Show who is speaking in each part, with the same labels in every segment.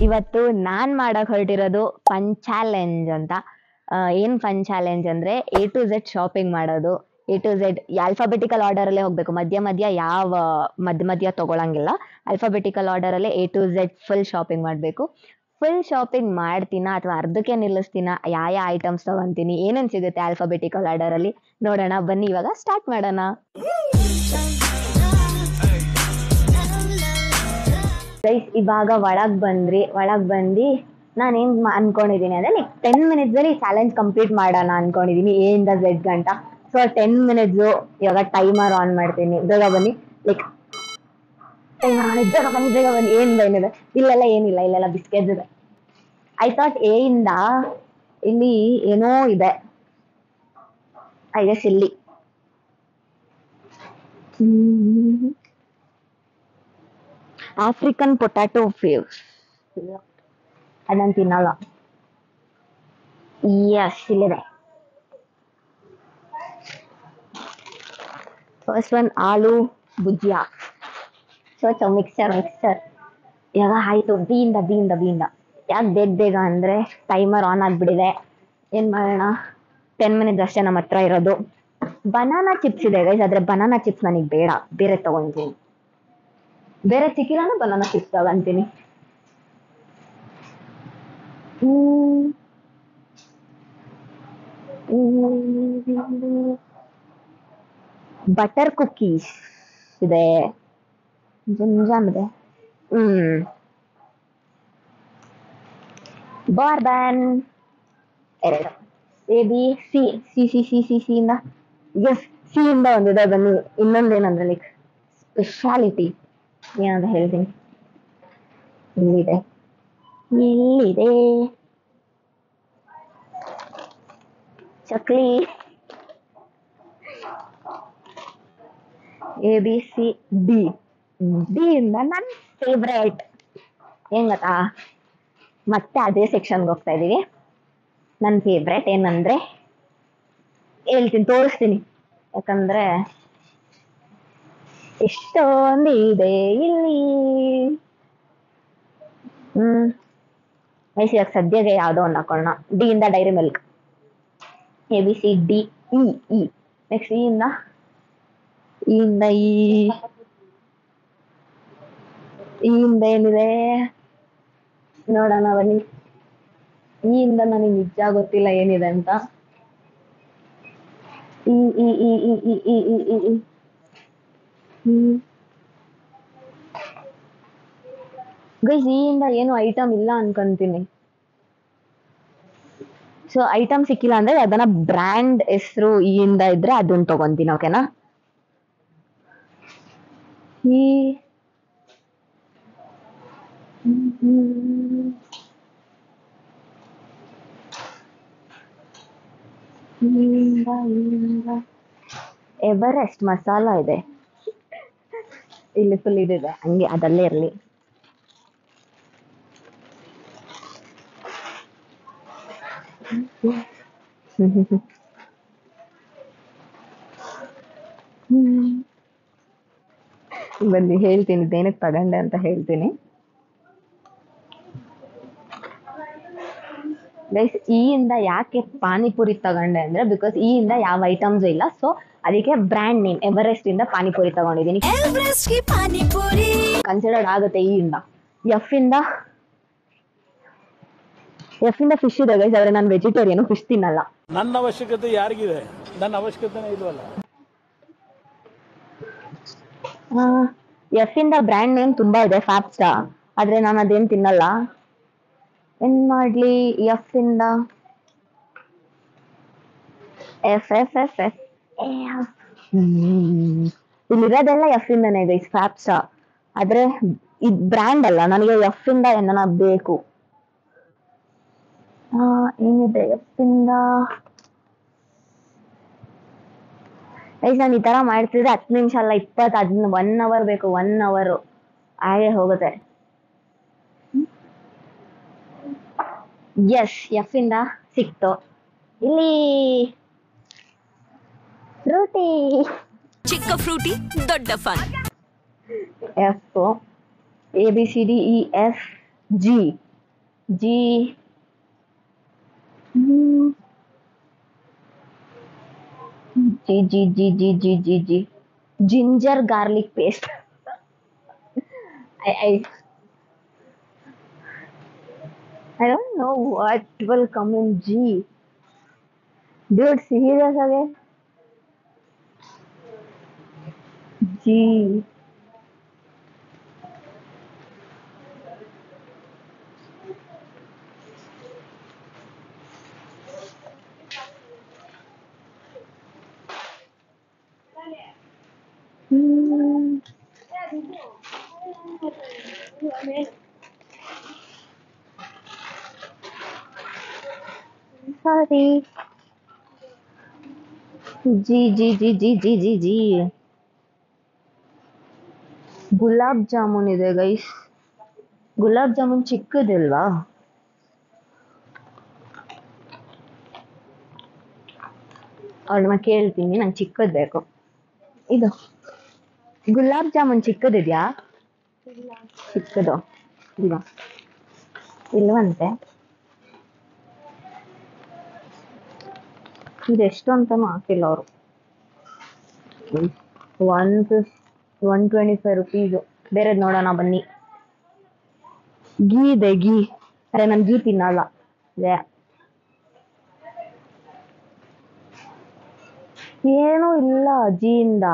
Speaker 1: ಇವತ್ತು ನಾನ್ ಮಾಡಕ್ ಹೊರಟಿರೋದು fun challenge ಅಂತ. ಏನ್ ಫನ್ ಚಾಲೆಂಜ್ ಅಂದ್ರೆ A to Z ಶಾಪಿಂಗ್ ಮಾಡೋದು. A to Z alphabetical order ಅಲ್ಲೇ ಹೋಗ್ಬೇಕು, ಮಧ್ಯ ಮಧ್ಯ ಯಾವ ಮಧ್ಯ ತಗೊಳಂಗಿಲ್ಲ. ಆಲ್ಫಾಬೆಟಿಕಲ್ ಆರ್ಡರ್ ಅಲ್ಲೇ A to Z full shopping ಮಾಡ್ಬೇಕು. ಫುಲ್ ಶಾಪಿಂಗ್ ಮಾಡ್ತೀನ ಅಥವಾ ಅರ್ಧಕ್ಕೆ ನಿಲ್ಲಿಸ್ತೀನ, ಯಾವ ಐಟಮ್ಸ್ ತಗೊಂತೀನಿ, ಏನೇನ್ ಸಿಗುತ್ತೆ ಆಲ್ಫಾಬೆಟಿಕಲ್ ಆರ್ಡರ್ ಅಲ್ಲಿ ನೋಡೋಣ. ಬನ್ನಿ ಇವಾಗ ಸ್ಟಾರ್ಟ್ ಮಾಡೋಣ. ಗೈಸ್ ಇವಾಗ ಒಳಗ್ ಬಂದು ನಾನೇನ್ ಅನ್ಕೊಂಡಿದೀನಿ ಅಂದ್ರೆ ಲೈಕ್ 10 minutes ಅಲ್ಲಿ ಚಾಲೆಂಜ್ ಕಂಪ್ಲೀಟ್ ಮಾಡೋಣ ಅನ್ಕೊಂಡಿದೀನಿ, A ಇಂದ Z ಗಂಟ. ಸೊ 10 minutes ಇವಾಗ ಟೈಮರ್ ಆನ್ ಮಾಡ್ತೀನಿ. ಬೇಗ ಬನ್ನಿ, ಲೈಕ್ ಟೈಮರ್ ಆನ್, ಬೇಗ ಬನ್ನಿ. ಏನಿದೆ ಇಲ್ಲೆಲ್ಲ ಏನಿಲ್ಲ, ಇಲ್ಲೆಲ್ಲ ಬಿಸ್ಕೆಟ್ಸ್ ಇದೆ. ಐ ಥಾಟ್ A ಇಂದ ಇಲ್ಲಿ ಏನೋ ಇದೆ, ಐ ಗೆಸ್ ಇಲ್ಲಿ ಆಫ್ರಿಕನ್ ಪೊಟ್ಯಾಟೊ ಫೇವ್ಸ್, ಅದನ್ನ ತಿನ್ನಲ್ಲ. ಯಸ್, ಇಲ್ಲಿದೆ. ಫಸ್ಟ್ ಒನ್ ಆಲೂ ಭುಜಿಯಾ. ಸೊ ಮಿಕ್ಸರ್ ಇವಾಗ ಆಯ್ತು. ಬಿ ಇಂದ ಯಾಕೆ ಬೇಗ ಅಂದ್ರೆ ಟೈಮರ್ ಆನ್ ಆಗ್ಬಿಟ್ಟಿದೆ. ಏನ್ ಮಾಡೋಣ, 10 minutes ಅಷ್ಟೇ ನಮ್ಮ ಹತ್ರ ಇರೋದು. ಬನಾನಾ ಚಿಪ್ಸ್ ಇದೆ ಗೈಸ್, ಆದ್ರೆ ಬನಾನಾ ಚಿಪ್ಸ್ ನನಗೆ ಬೇಡ, ಬೇರೆ ತಗೊಂತೀನಿ. ಬೇರೆ ಸಿಕ್ಕಿಲ್ಲ ಬನಾನಾ ಚಿಪ್ಸ್ ತಗೊಂತೀನಿ. ಬಟರ್ ಕುಕೀಸ್ ಇದೆ, ಜಾಮ್ ಇದೆ. ಬಾರ್ಬನ್ 2. ಸಿ ಇಂದ, ಎಸ್ ಸಿ ಇಂದ ಒಂದಿದೆ. ಬನ್ನಿ, ಇನ್ನೊಂದೇನಂದ್ರೆ ಲೈಕ್ ಸ್ಪೆಷಾಲಿಟಿ ಏನಂತ ಹೇಳ್ತೀನಿ. ಇಲ್ಲಿದೆ ಚಕ್ಲಿ. ABCD ಇಂದ ನನ್ನ ಫೇವ್ರೇಟ್ ಏನ್ ಗೊತ್ತಾ, ಮತ್ತೆ ಅದೇ ಸೆಕ್ಷನ್ಗೆ ಹೋಗ್ತಾ ಇದೀವಿ. ನನ್ನ ಫೇವ್ರೇಟ್ ಏನಂದ್ರೆ ಹೇಳ್ತೀನಿ, ತೋರಿಸ್ತೀನಿ, ಯಾಕಂದ್ರೆ ಎಷ್ಟೊಂದು ಇದೆ ಇಲ್ಲಿ. ಇವಾಗ ಸದ್ಯಗೆ ಯಾವ್ದೋ ಒಂದು ಹಾಕೊಳ್ಳೋಣ. D ಇಂದ dairy milk. ABCDE. Next E ಇಂದ ಏನಿದೆ ನೋಡೋಣ ಬನ್ನಿ. E ಇಂದ ನನಗೆ ನಿಜ ಗೊತ್ತಿಲ್ಲ ಏನಿದೆ ಅಂತ. ಗೈಸ್ E ಇಂದ ಏನು ಐಟಮ್ ಇಲ್ಲ ಅನ್ಕೊಂತೀನಿ. ಸೊ ಐಟಮ್ ಸಿಕ್ಕಿಲ್ಲ ಅಂದ್ರೆ ಅದನ್ನ ಬ್ರ್ಯಾಂಡ್ ಹೆಸರು E ಇಂದ ಇದ್ರೆ ಅದನ್ನ ತಗೊಂತೀನಿ, ಓಕೆನಾ. ಎವರೆಸ್ಟ್ ಮಸಾಲ ಇದೆ ಇಲ್ಲಿ, ಫುಲ್ ಇದೆ ಹಂಗೆ, ಅದಲ್ಲೇ ಇರಲಿ. ಬನ್ನಿ ಹೇಳ್ತೀನಿ ಏನಕ್ಕೆ ತಗೊಂಡೆ ಅಂತ ಹೇಳ್ತೀನಿ. ಗೈಸ್ E ಇಂದ ಯಾಕೆ ಪಾನಿಪುರಿ ತಗೊಂಡೆ ಅಂದ್ರೆ ಬಿಕಾಸ್ E ಇಂದ ಯಾವ ಐಟಮ್ಸ್ ಇಲ್ಲ, ಸೊ ಅದಕ್ಕೆ ಬ್ರ್ಯಾಂಡ್ ನೇಮ್ ಎವರೆಸ್ಟ್ ಇಂದ ಪಾನಿಪುರಿ ತಗೊಂಡಿದ್ದೀನಿ. ಕನ್ಸಿಡರ್ಡ್ ಆಗುತ್ತೆ E ಇಂದ. F ಇಂದ ಫಿಶ್ ಇದೆ ಗೈಸ್, ಆದ್ರೆ ನಾನು ವೆಜಿಟೇರಿಯನ್, ಫಿಶ್ ತಿನ್ನಲ್ಲ.
Speaker 2: ನನ್ನ ಅವಶ್ಯಕತೆ ಯಾರಿಗಿದೆ, ನನ್ನ ಅವಶ್ಯಕತೆನೇ ಇಲ್ವಲ್ಲ.
Speaker 1: F ಇಂದ ಬ್ರ್ಯಾಂಡ್ ನೇಮ್ ತುಂಬಾ ಇದೆ, ಫ್ಯಾಪ್ಸ್ಟಾ, ಆದ್ರೆ ನಾನು ಅದೇನ್ ತಿನ್ನಲ್ಲ. ಏನ್ ಮಾಡ್ಲಿ, F ಇಂದ F ಇಲ್ಲಿರೋದೆಲ್ಲ F ಇಂದನೇ ಗೈಸ್, ಫ್ಯಾಪ್ಸ್ಟಾ. ಆದ್ರೆ ಇದ್ ಬ್ರ್ಯಾಂಡ್ ಅಲ್ಲ, ನನಗೆ F ಇಂದ ಏನಾನ ಬೇಕು. ಏನಿದೆ F ಇಂದ ಗೈಸ್, ನಾನು ಈ ತರ ಮಾಡ್ತಿದ್ರೆ 10 ನಿಮಿಷ ಅಲ್ಲ 20, ಅದನ್ನ 1 hour ಬೇಕು. 1 hour ಹಾಗೆ ಹೋಗುತ್ತೆ. ಎಸ್, F ಇಂದ ಸಿಕ್ತು. ಇಲ್ಲಿ ಫ್ರೂಟಿ,
Speaker 3: ಚಿಕ್ಕ ಫ್ರೂಟಿ ದೊಡ್ಡ ಫನ್.
Speaker 1: F ABCDEFG ಜಿ ಹ್ಮ್. ಜಿ ಜಿ ಜಿ ಜಿ ಜಿ ಜಿ G ginger garlic paste. I I don't know what will come in G. Dude, serious again? G. Hmm. Sorry. G G G G G G G. Gulab jamun ಇದೆ guys. Gulab jamun ಚಿಕ್ಕದಿಲ್ವಾ? ಅವ್ಳನ್ನ ಕೇಳ್ತೀನಿ, ನಂಗೆ ಚಿಕ್ಕದ್ ಬೇಕು. ಇದು ಗುಲಾಬ್ ಜಾಮೂನ್ ಚಿಕ್ಕದಿದ್ಯಾ? ಚಿಕ್ಕದು ಇಲ್ವಾ? ಇಲ್ವಂತೆ. ಇದೆಷ್ಟು ಅಂತಾನು ಹಾಕಿಲ್ಲ ಅವರು. 125 ರುಪೀಸು. ಬೇರೆದ್ ನೋಡೋಣ ಬನ್ನಿ. ಗೀ ಇದೆ, ಗೀ. ಅರೆ ನಾನು ಗೀ ತಿನ್ನಲ್ಲ. ಏನೂ ಇಲ್ಲ ಅಜ್ಜಿಯಿಂದ.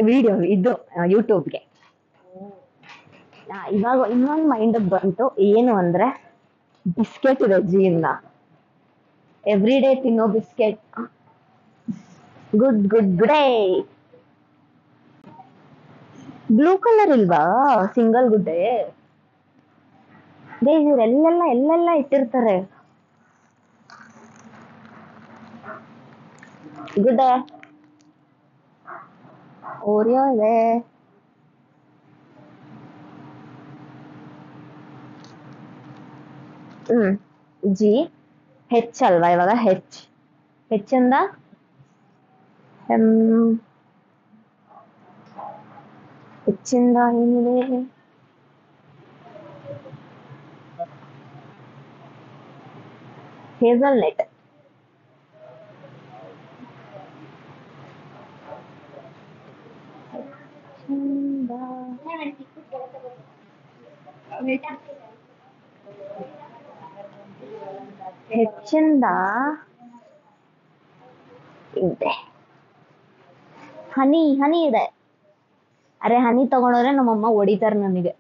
Speaker 1: ವಿಡಿಯೋ ಇದು ಯೂಟ್ಯೂಬ್ಗೆ. ಇವಾಗ ಇನ್ನೊಂದು ಮೈಂಡ್ ಬಂತು, ಏನು ಅಂದ್ರೆ ಬಿಸ್ಕೆಟ್ ಇದೆ ಅಜ್ಜಿಯಿಂದ. ಎವ್ರಿ ಡೇ ತಿನ್ನೋ biscuit. Good good Good Day. Blue colour ಇಲ್ವಾ ಸಿಂಗಲ್ ಗುಡ್ಡೆ? ಇವ್ರು ಎಲ್ಲೆಲ್ಲ ಇಟ್ಟಿರ್ತಾರೆ. ಗುಡ್ಡೆ ಓರಿಯೋ ಇದೆ. ಜಿ ಹೆಚ್ ಅಲ್ವಾ ಇವಾಗ? ಹೆಚ್ಚಿಂದ ಹೆಚ್ಚಿಂದ ಏನಿದೆ? ಹೇಸಲ್ನೆಟ್. ಹೆಚ್ಚಿಂದ ಇದೆ. ಹನಿ ಇದೆ. ಅರೆ ಹನಿ ತಗೊಂಡ್ರೆ ನಮ್ಮಮ್ಮ ಹೊಡಿತಾರೆ ನನಗೆ.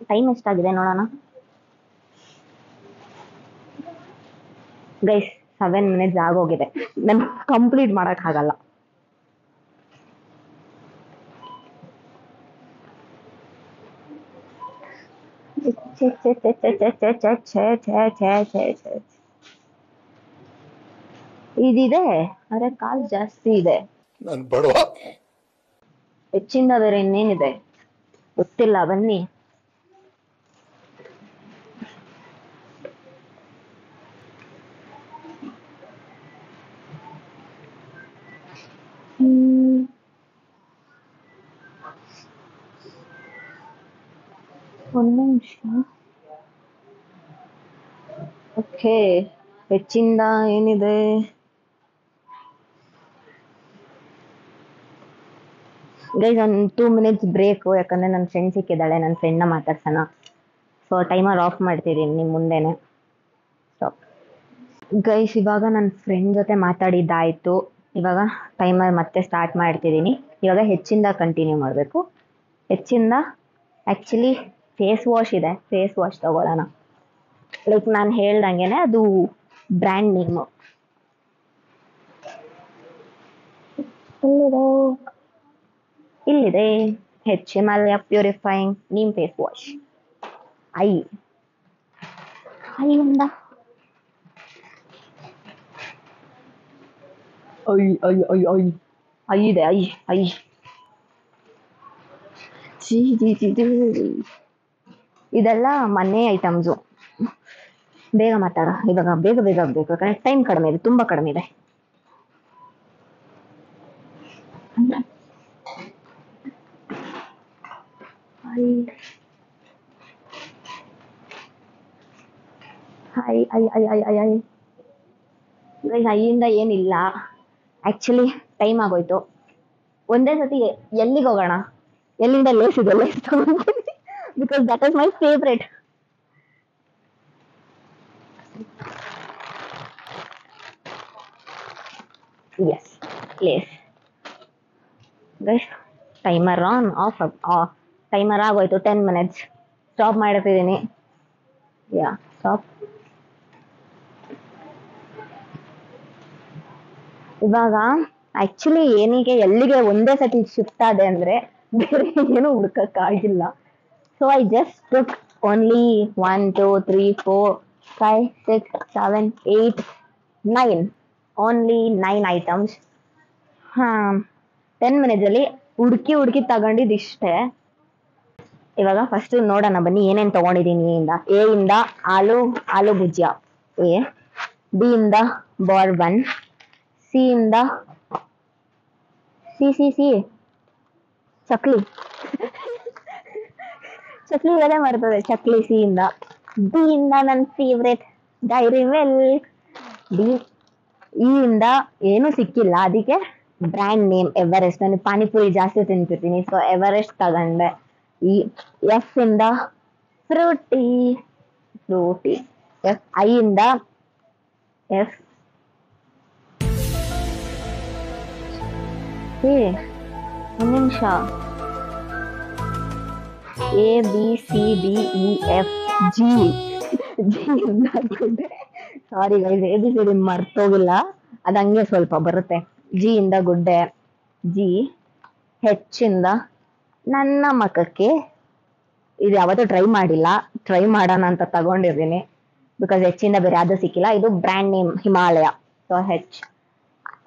Speaker 1: ಟೈಮ್ ಎಷ್ಟಾಗಿದೆ ನೋಡೋಣ ಗೈಸ್. 7 minutes ಆಗೋಗಿದೆ. ನನ್ ಕಂಪ್ಲೀಟ್ ಮಾಡಕ್ ಆಗಲ್ಲ. ಇದಿದೆ. ಅರೆ ಕಾಲ್ ಜಾಸ್ತಿ ಇದೆ. ಹೆಚ್ಚಿಂದ ಬೇರೆ ಇನ್ನೇನಿದೆ ಗೊತ್ತಿಲ್ಲ, ಬನ್ನಿ. ಒಂದು ನಿಮಿಷ. ಓಕೆ, ಹೆಚ್ಚಿಂದ ಏನಿದೆ? ಗೈಸ್ ಒಂದು 2 minutes ಬ್ರೇಕು, ಯಾಕಂದ್ರೆ ನನ್ನ ಫ್ರೆಂಡ್ ಸಿಕ್ಕಿದ್ದಾಳೆ. ನನ್ನ ಫ್ರೆಂಡ್ನ ಮಾತಾಡ್ಸೋಣ. ಸೊ ಟೈಮರ್ ಆಫ್ ಮಾಡ್ತಿದ್ದೀನಿ ನಿಮ್ಮ ಮುಂದೆನೆ. Stop guys. ಇವಾಗ ನನ್ನ ಫ್ರೆಂಡ್ ಜೊತೆ ಮಾತಾಡಿದ್ದಾಯ್ತು. ಇವಾಗ ಟೈಮರ್ ಮತ್ತೆ ಸ್ಟಾರ್ಟ್ ಮಾಡ್ತಿದ್ದೀನಿ. ಇವಾಗ ಹೆಚ್ಚಿಂದ ಕಂಟಿನ್ಯೂ ಮಾಡಬೇಕು. ಹೆಚ್ಚಿಂದ ಆ್ಯಕ್ಚುಲಿ ಫೇಸ್ ವಾಶ್ ಇದೆ. ಫೇಸ್ ವಾಶ್ ತಗೊಳ್ಳೋಣ. ಲೈಕ್ ನಾನು ಹೇಳ್ದಂಗೆನೆ ಅದು ಬ್ರ್ಯಾಂಡ್ ನೇಮು. ಇಲ್ಲಿದೆ HML purifying neem face wash. ಅಲ್ಲಿಂದ ಐದೆ ಐ ಜಿ ಜಿ ಜಿ ಜಿ ಇದೆಲ್ಲ ಮನೆ ಐಟಮ್ಸು. ಬೇಗ ಮಾತಾಡ ಇವಾಗ, ಬೇಗ ಬೇಗ ಆಗ್ಬೇಕು, ಯಾಕಂದ್ರೆ ಟೈಮ್ ಕಡಿಮೆ ಇದೆ, ತುಂಬಾ ಕಡಿಮೆ ಇದೆ. ಐಯಿಂದ ಏನಿಲ್ಲ, ಆಕ್ಚುಲಿ ಟೈಮ್ ಆಗೋಯ್ತು. ಒಂದೇ ಸತಿ ಎಲ್ಲಿಗೆ ಹೋಗೋಣ, ಎಲ್ಲಿಂದ ಲೇಸ್ ಇದೆ ಲೇಸ್ ತಗೊಂಡ್ತೀನಿ, because that is my favourite. Yes Lay's guys. Timer on off. Timer ಆಗೋಯ್ತು, 10 minutes. ಸ್ಟಾಪ್ ಮಾಡ್ತಿದ್ದೀನಿ. ಯಾ ಸ್ಟಾಪ್. ಇವಾಗ ಆಕ್ಚುಲಿ ಏನಿಗೆ ಎಲ್ಲಿಗೆ ಒಂದೇ ಸತಿ ಶಿಫ್ಟ್ ಆದೆ ಅಂದ್ರೆ ಬೇರೆ ಏನು ಹುಡ್ಕಕ್ಕಾಗಿಲ್ಲ. So I just took only 1 2 3 4 5 6 7 8 9 only 9 items. 10 minutes ಅಲ್ಲಿ ಹುಡುಕಿ ತಗೊಂಡಿದ್ದಿಷ್ಟೇ. ಇವಾಗ ಫಸ್ಟ್ ನೋಡೋಣ ಬನ್ನಿ ಏನೇನ್ ತಗೊಂಡಿದೀನಿ ಇಂದ. ಎ ಇಂದ ಆಲೂ ಭುಜಿಯಾ, ಎ. ಬಿ ಇಂದ ಬಾರ್ಬನ್, ಸಿ ಇಂದ ಸಿ ಚಕ್ಲಿ ಇರೋದೇ ಬರ್ತದೆ, ಚಕ್ಲಿ ಸಿ ಇಂದ. ಡಿ ಇಂದ ನನ್ನ favourite dairy milk. D E ಇಂದ ಏನು ಸಿಕ್ಕಿಲ್ಲ, ಅದಕ್ಕೆ ಬ್ರ್ಯಾಂಡ್ ನೇಮ್ ಎವರೆಸ್ಟ್. ನಾನು ಪಾನಿಪುರಿ ಜಾಸ್ತಿ ತಿಂತಿರ್ತೀನಿ, ಸೊ ಎವರೆಸ್ಟ್ ತಗೊಂಡೆ. ಈ ಎಫ್ ಇಂದ ಫ್ರೂಟಿ. ಎಫ್. ಐ ಇಂದ ಎಫ್. ಒಂದು ನಿಮಿಷ. A B C D E F G. Sorry guys, A B C D ಮರ್ತೋಗಿಲ್ಲ, ಅದು ಹಂಗೆ ಸ್ವಲ್ಪ ಬರುತ್ತೆ. ಜಿ ಇಂದ ಗುಡ್ಡೆ. ಜಿ. ಹೆಚ್ ಇಂದ ನನ್ನ ಮಖಕ್ಕೆ, ಇದು ಯಾವತ್ತೂ ಟ್ರೈ ಮಾಡೋಣ ಅಂತ ತಗೊಂಡಿದ್ದೀನಿ, ಬಿಕಾಸ್ ಹೆಚ್ಚಿಂದ ಬೇರೆ ಯಾವ್ದು ಸಿಕ್ಕಿಲ್ಲ. ಇದು ಬ್ರ್ಯಾಂಡ್ ನೇಮ್ ಹಿಮಾಲಯ. ಸೊ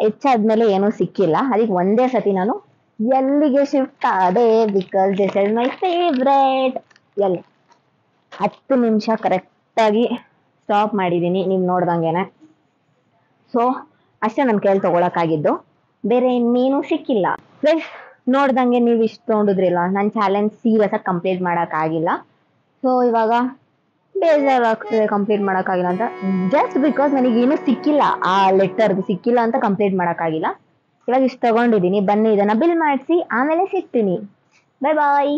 Speaker 1: ಹೆಚ್ಚಾದ್ಮೇಲೆ ಏನೂ ಸಿಕ್ಕಿಲ್ಲ, ಅದಕ್ಕೆ ಒಂದೇ ಸತಿ ನಾನು ಎಲ್ಲಿಗೆ ಶಿಫ್ಟ್ ಆದೆ, because this is my favourite. 10 ನಿಮಿಷ ಕರೆಕ್ಟಾಗಿ ಸ್ಟಾಪ್ ಮಾಡಿದ್ದೀನಿ ನೀವು ನೋಡ್ದಂಗೆನೆ. ಸೊ ಅಷ್ಟೇ ನನ್ನ ಕೈಯಲ್ಲಿ ತಗೊಳಕ್ಕಾಗಿದ್ದು, ಬೇರೆ ಇನ್ನೇನು ಸಿಕ್ಕಿಲ್ಲ. ಪ್ಲಸ್ ನೋಡ್ದಂಗೆ ನೀವು ಇಷ್ಟು ನೋಡಿದ್ರಿಲ್ಲ, ನನ್ನ ಚಾಲೆಂಜ್ ಸೀರಿಯಸ್ ಆಗಿ ಕಂಪ್ಲೀಟ್ ಮಾಡೋಕ್ಕಾಗಿಲ್ಲ. ಸೊ ಇವಾಗ ಬೇಜಾರಾಗ್ತದೆ ಕಂಪ್ಲೀಟ್ ಮಾಡೋಕ್ಕಾಗಿಲ್ಲ ಅಂತ, ಜಸ್ಟ್ ಬಿಕಾಸ್ ನನಗೇನು ಸಿಕ್ಕಿಲ್ಲ, ಆ ಲೆಟರ್ದು ಸಿಕ್ಕಿಲ್ಲ ಅಂತ ಕಂಪ್ಲೀಟ್ ಮಾಡೋಕ್ಕಾಗಿಲ್ಲ. ಇವಾಗ ಇಷ್ಟು ತಗೊಂಡಿದ್ದೀನಿ, ಬನ್ನಿ ಇದನ್ನ ಬಿಲ್ ಮಾಡಿಸಿ ಆಮೇಲೆ ಸಿಗ್ತೀನಿ. ಬಾಯ್.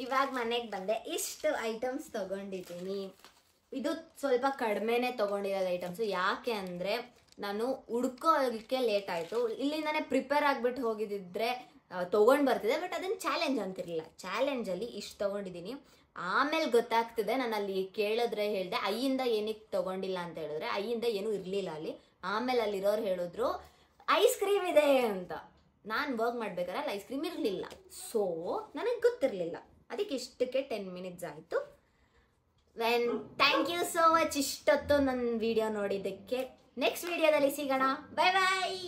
Speaker 4: ಇವಾಗ ಮನೆಗೆ ಬಂದೆ, ಇಷ್ಟು ಐಟಮ್ಸ್ ತಗೊಂಡಿದ್ದೀನಿ. ಇದು ಸ್ವಲ್ಪ ಕಡಿಮೆನೆ ತಗೊಂಡಿರೋದು ಐಟಮ್ಸ್. ಯಾಕೆ ಅಂದರೆ ನಾನು ಹುಡ್ಕೋಕ್ಕೆ ಲೇಟ್ ಆಯಿತು. ಇಲ್ಲಿಂದಾನೆ ಪ್ರಿಪೇರ್ ಆಗಿಬಿಟ್ಟು ಹೋಗಿದ್ದಿದ್ರೆ ತೊಗೊಂಡು ಬರ್ತಿದ್ದೆ, ಬಟ್ ಅದನ್ನು ಚಾಲೆಂಜ್ ಅಂತಿರಲಿಲ್ಲ. ಚಾಲೆಂಜಲ್ಲಿ ಇಷ್ಟು ತೊಗೊಂಡಿದ್ದೀನಿ. ಆಮೇಲೆ ಗೊತ್ತಾಗ್ತಿದೆ, ನಾನು ಅಲ್ಲಿ ಕೇಳಿದ್ರೆ ಹೇಳಿದೆ ಐಯಿಂದ ಏನಕ್ಕೆ ತೊಗೊಂಡಿಲ್ಲ ಅಂತ ಹೇಳಿದ್ರೆ ಐಯಿಂದ ಏನೂ ಇರಲಿಲ್ಲ ಅಲ್ಲಿ. ಆಮೇಲೆ ಅಲ್ಲಿರೋರು ಹೇಳಿದ್ರು ಐಸ್ ಕ್ರೀಮ್ ಇದೆ ಅಂತ. ನಾನು ವರ್ಕ್ ಮಾಡ್ಬೇಕಾದ್ರೆ ಅಲ್ಲಿ ಐಸ್ ಕ್ರೀಮ್ ಇರಲಿಲ್ಲ, ಸೊ ನನಗೆ ಗೊತ್ತಿರಲಿಲ್ಲ. ಅದಕ್ಕೆ ಇಷ್ಟಕ್ಕೆ 10 minutes ಆಯಿತು. ಥ್ಯಾಂಕ್ ಯು ಸೋ ಮಚ್ ಇಷ್ಟೊತ್ತು ನನ್ನ ವಿಡಿಯೋ ನೋಡಿದ್ದಕ್ಕೆ. ನೆಕ್ಸ್ಟ್ ವಿಡಿಯೋದಲ್ಲಿ ಸಿಗೋಣ. ಬಾಯ್.